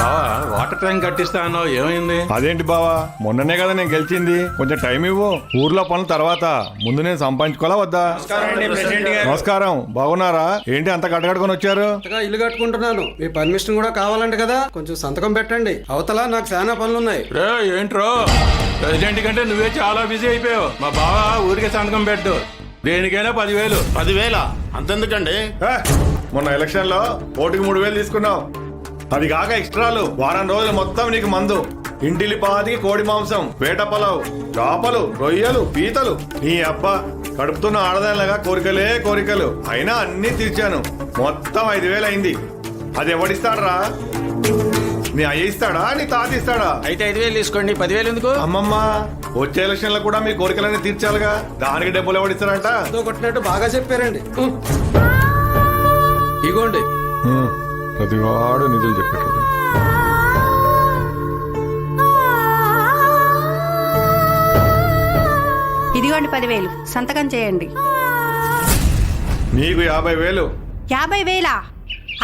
బావా water tank కట్టిస్తా అన్నావు, ఏమైంది? అదేంటి బావా, మొన్ననే కదా నేను గెలిచింది, కొంచెం టైం ఇవ్వు. ఊర్లో పనుల తర్వాత ముందు నేను సంపాదించుకోవాలా వద్దా? నమస్కారం, బాగున్నారా? ఏంటి అంత కట్టకట్టుకొని వచ్చారు? ఇల్లు కట్టుకుంటున్నాను, మీ పర్మిషన్ కూడా కావాలంట కదా, కొంచెం సంతకం పెట్టండి. అవతల నాకు చాలా పనులున్నాయి. రే ఏంట్రో, ప్రెసిడెంట్ కంటే నువ్వే చాలా బిజీ అయిపోయావు. మా బావా ఊరికే సంతకం పెట్టు, దేనికైనా 10,000. 10,000 అంతెందుకండి? మొన్న ఎలక్షన్ లో ఓటుకి 3,000 తీసుకున్నావు, అది కాక ఎక్స్ట్రాలు వారం రోజులు మొత్తం నీకు మందు, ఇంటిలి పాతికి కోడి మాంసం, వేట పొలావు, చేపలు, రొయ్యలు, పీతలు. నీ అబ్బా కడుపుతున్న ఆడదానిలాగా కోరికలే కోరికలు, అయినా అన్ని తీర్చాను. మొత్తం 5,000 అయింది. అది ఎవడిస్తాడరా? నీ అయ్య ఇస్తాడా, నీ తాత ఇస్తాడా? అయితే 5,000 తీసుకోండి, 10,000 ఎందుకు? అమ్మమ్మ, వచ్చే ఎలక్షన్ లో కూడా మీ కోరికలన్నీ తీర్చాలిగా, దానికి డబ్బులు ఎవడిస్తారంట? కొట్టినట్టు బాగా చెప్పారండి. ఇగోండి. ప్రతివాడు నిధులు చెప్పాడు. ఇదిగోండి 10,000 సంతకం చేయండి. నీకు 50,000. 50,000?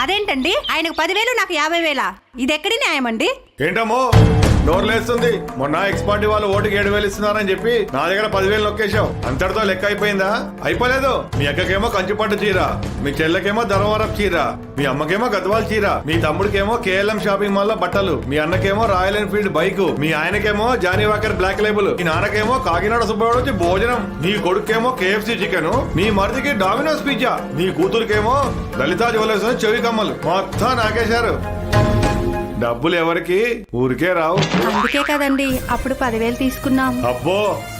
అదేంటండి, ఆయనకు 10,000 నాకు 50,000? ఇది ఎక్కడి న్యాయం అండి? ఏంటమ్మో నోర్లేస్తుంది, మొన్న ఎక్స్పార్టీ వాళ్ళు ఓటుకి 7,000 ఇస్తున్నారని చెప్పి నా దగ్గర 10,000 నొక్కేశావు. అంతటితో లెక్క అయిపోయిందా? అయిపోలేదు. మీ అక్కకేమో కంచిపట్టు చీర, మీ చెల్లెకేమో ధర్మవరం చీర, మీ అమ్మకేమో గద్వాల చీర, మీ తమ్ముడికేమో KLM షాపింగ్ మాల్ లో బట్టలు, మీ అన్నకేమో రాయల్ ఎన్ఫీల్డ్ బైక్, మీ ఆయనకేమో జానీ వాకర్ బ్లాక్ లేబుల్, మీ నాన్నకేమో కాకినాడ సుబ్బవాడు వచ్చి భోజనం, నీ కొడుకేమో KFC చికెన్, నీ మరిదికి డామినోస్ పిజ్జా, నీ కూతురికేమో లలితా జ్యువెలర్స్ చెవి కమ్మలు. మొత్తం నాకేశారు. డబ్బులు ఎవరికి? ఊరికే రావు. అందుకే కదండి అప్పుడు 10,000 తీసుకున్నాం. అబ్బో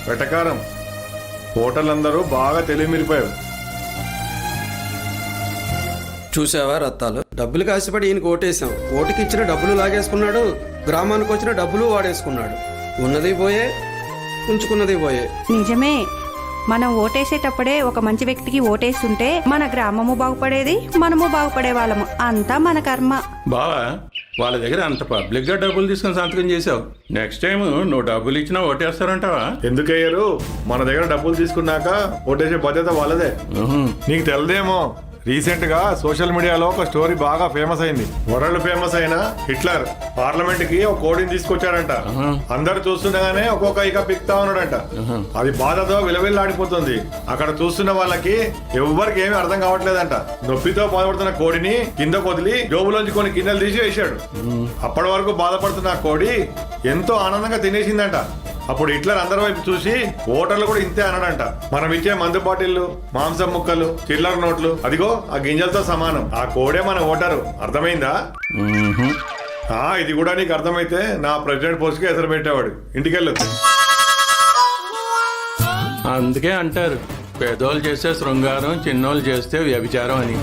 వెటకారం. ఓటర్లందరూ బాగా తెలివిమిరిపోయారు. చూసావా రత్తాలు, డబ్బులు కాసిపడి ఈయనకి ఓటేసాం, ఓటుకి ఇచ్చిన డబ్బులు లాగేసుకున్నాడు, గ్రామానికి వచ్చిన డబ్బులు వాడేసుకున్నాడు. ఉన్నది పోయే, ఉంచుకున్నది పోయే. నిజమే, మనం ఓటేసేటప్పుడే ఒక మంచి వ్యక్తికి ఓటేస్తుంటే మన గ్రామము బాగుపడేది, మనము బాగుపడే వాళ్ళము. అంతా మన కర్మ. బావా వాళ్ళ దగ్గర అంత పబ్లిక్ గా డబ్బులు తీసుకుని సంతకం చేసావు, నెక్స్ట్ టైం నువ్వు డబ్బులు ఇచ్చినా ఓటేస్తారంటావా? ఎందుకయ్యారు? మన దగ్గర డబ్బులు తీసుకున్నాక ఓటేసే బాధ్యత వాళ్ళదే. నీకు తెలదేమో, రీసెంట్ గా సోషల్ మీడియాలో ఒక స్టోరీ బాగా ఫేమస్ అయింది. వరల్డ్ ఫేమస్ అయిన హిట్లర్ పార్లమెంట్ కి ఒక కోడిని తీసుకొచ్చాడంట. అందరు చూస్తుండగానే ఒక్కొక్క ఇక పిక్తా ఉన్నాడంట. అది బాధతో విలవిల్లాడిపోతుంది. అక్కడ చూస్తున్న వాళ్ళకి ఎవ్వరికి ఏమీ అర్థం కావట్లేదంట. నొప్పితో బాధపడుతున్న కోడిని కింద వదిలి జోబులోంచి కొన్ని గిన్నెలు తీసి వేశాడు. అప్పటి వరకు బాధపడుతున్న ఆ కోడి ఎంతో ఆనందంగా తినేసిందంట. అప్పుడు హిట్లర్ అందరి వైపు చూసి ఓటర్లు కూడా ఇంతే అన్నాడంట. మనం ఇచ్చే మందు బాటిళ్లు, మాంసం ముక్కలు, చిల్లర నోట్లు, అదిగో ఆ గింజలతో సమానం. ఆ కోడే మన ఓటరు. అర్థమైందా? ఇది కూడా నీకు అర్థమైతే నా ప్రెసిడెంట్ పోస్ట్ కి ఎసరు పెట్టేవాడు. ఇంటికెళ్ళు. అందుకే అంటారు, పెద్దోళ్ళు చేస్తే శృంగారం, చిన్నోళ్ళు చేస్తే వ్యభిచారం అని.